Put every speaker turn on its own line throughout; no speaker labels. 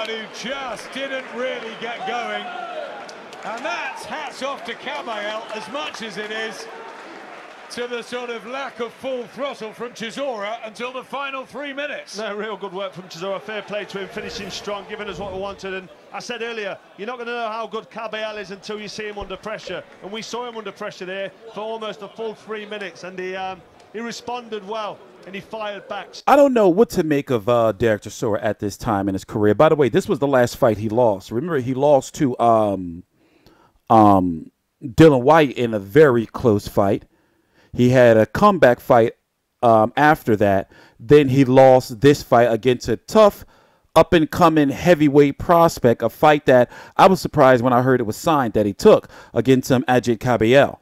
who just didn't really get going. And that's hats off to Kabayel as much as it is to the sort of lack of full throttle from Chisora until the final 3 minutes.
No, real good work from Chisora. Fair play to him, finishing strong, giving us what we wanted. And I said earlier, you're not going to know how good Kabayel is until you see him under pressure. And we saw him under pressure there for almost a full 3 minutes. And he responded well, and he fired back.
I don't know what to make of Derek Chisora at this time in his career. By the way, this was the last fight he lost. Remember, he lost to Dylan Whyte in a very close fight. He had a comeback fight after that. Then he lost this fight against a tough, up-and-coming heavyweight prospect, a fight that I was surprised when I heard it was signed that he took against Ajit Kabayel.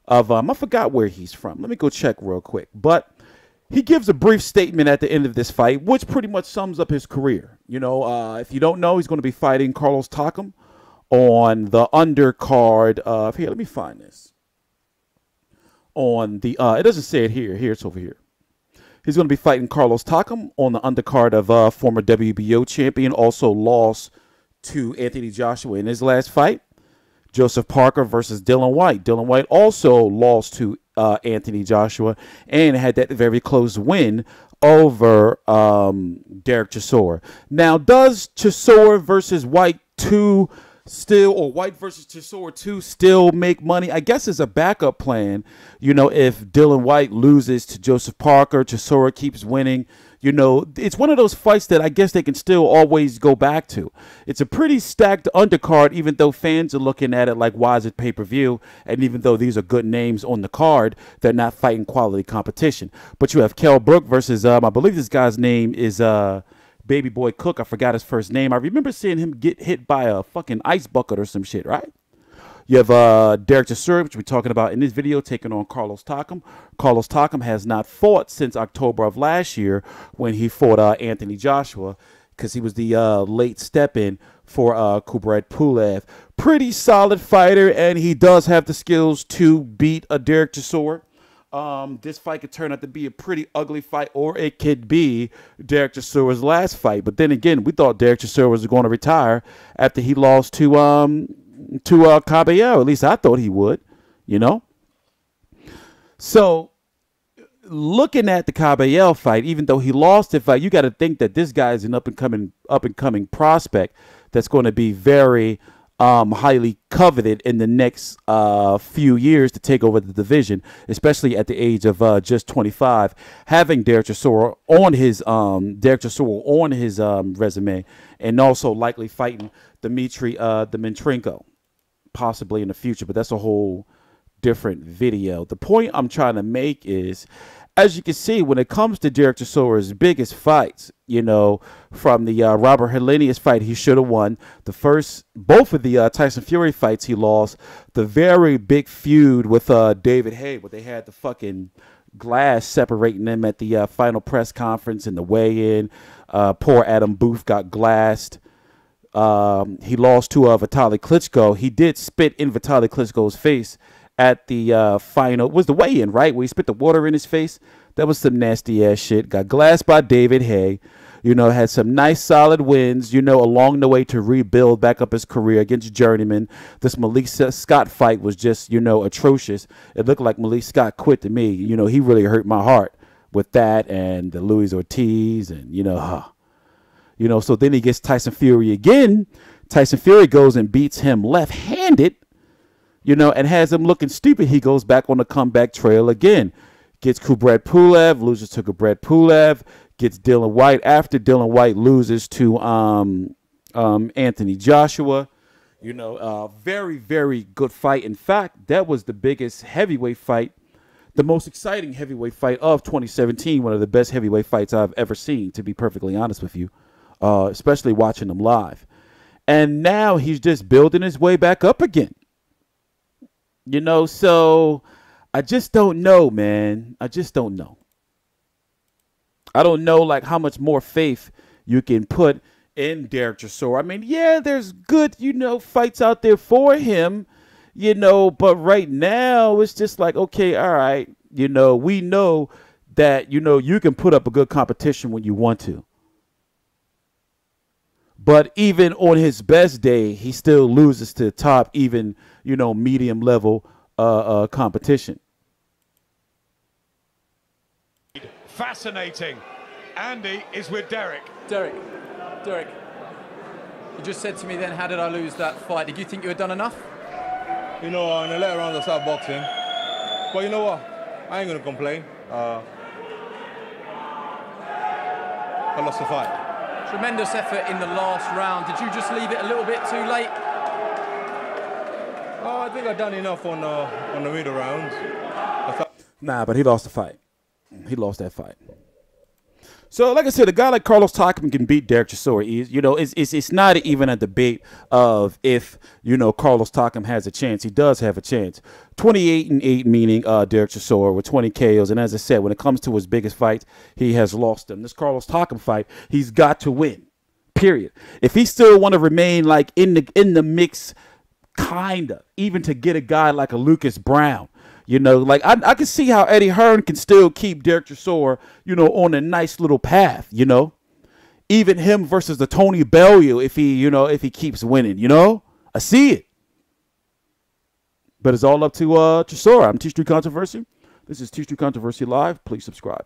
I forgot where he's from. Let me go check real quick. But he gives a brief statement at the end of this fight, which pretty much sums up his career. You know, if you don't know, he's going to be fighting Carlos Takam on the undercard of, here, let me find this. On the, it doesn't say it here. Here, it's over here. He's going to be fighting Carlos Takam on the undercard of former WBO champion, also lost to Anthony Joshua in his last fight. Joseph Parker versus Dylan Whyte. Dylan Whyte also lost to Anthony Joshua and had that very close win over Derek Chisora. Now, does Chisora versus Whyte 2 still, or Whyte versus Chisora 2 still make money? I guess as a backup plan, you know, if Dylan Whyte loses to Joseph Parker, Chisora keeps winning, you know, it's one of those fights that I guess they can still always go back to. It's a pretty stacked undercard, even though fans are looking at it like, why is it pay-per-view? And even though these are good names on the card, they're not fighting quality competition. But you have Kell Brook versus, I believe this guy's name is Baby Boy Cook. I forgot his first name. I remember seeing him get hit by a fucking ice bucket or some shit, right? You have Derek Chisora, which we're talking about in this video, taking on Carlos Takam. Carlos Takam has not fought since October of last year when he fought Anthony Joshua, because he was the late step-in for Kubrat Pulev. Pretty solid fighter, and he does have the skills to beat Derek Chisora. This fight could turn out to be a pretty ugly fight, or it could be Derek Chisora's last fight. But then again, we thought Derek Chisora was going to retire after he lost to Kabayel. At least I thought he would, you know. So looking at the Kabayel fight, even though he lost the fight, you got to think that this guy is an up and coming prospect that's going to be very highly coveted in the next few years to take over the division, especially at the age of just 25. Having Derek Chisora on his resume, and also likely fighting Dmitry Dmytrenko possibly in the future, but that's a whole different video. The point I'm trying to make is, as you can see, when it comes to Derek Chisora's biggest fights, you know, from the Robert Helenius fight he should have won, both of the Tyson Fury fights he lost, the very big feud with David Haye, where they had the fucking glass separating them at the final press conference and the weigh-in. Poor Adam Booth got glassed. He lost to Vitaly Klitschko. He did spit in Vitaly Klitschko's face at the final, was the weigh-in, right? Where he spit the water in his face. That was some nasty ass shit. Got glassed by David Haye. You know, had some nice solid wins, you know, along the way to rebuild back up his career against journeyman. This Malik Scott fight was just, you know, atrocious. It looked like Malik Scott quit to me. You know, he really hurt my heart with that, and the Luis Ortiz, and, you know, so then he gets Tyson Fury again. Tyson Fury goes and beats him left-handed, you know, and has him looking stupid. He goes back on the comeback trail again. Gets Kubrat Pulev, loses to Kubrat Pulev, gets Dylan Whyte after Dylan Whyte loses to Anthony Joshua. You know, very, very good fight. In fact, that was the biggest heavyweight fight, the most exciting heavyweight fight of 2017, one of the best heavyweight fights I've ever seen, to be perfectly honest with you, especially watching them live. And now he's just building his way back up again. You know, so I just don't know, man. I just don't know. I don't know, like, how much more faith you can put in Derek Chisora. I mean, yeah, there's good, you know, fights out there for him, you know, but right now it's just like, okay, all right, you know, we know that, you know, you can put up a good competition when you want to. But even on his best day, he still loses to top, even, you know, medium level competition.
Fascinating. Andy is with Derek.
Derek, you just said to me then, how did I lose that fight? Did you think you had done enough?
You know, in the later rounds I started boxing. But you know what? I ain't going to complain. I lost the fight.
Tremendous effort in the last round. Did you just leave it a little bit too late?
Oh, I think I've done enough on the middle rounds.
Nah, but he lost the fight. He lost that fight. So, like I said, a guy like Carlos Takam can beat Derek Chisora. You know, it's not even a debate of if, you know, Carlos Takam has a chance. He does have a chance. 28-8, meaning Derek Chisora with 20 KOs. And as I said, when it comes to his biggest fights, he has lost them. This Carlos Takam fight, he's got to win. Period. If he still want to remain like in the mix, kind of, even to get a guy like a Lucas Brown. You know, like I can see how Eddie Hearn can still keep Derek Chisora, you know, on a nice little path, you know. Even him versus the Tony Bellew if he keeps winning, you know. I see it. But it's all up to Chisora. I'm TstreeT Controversy. This is TstreeT Controversy Live. Please subscribe.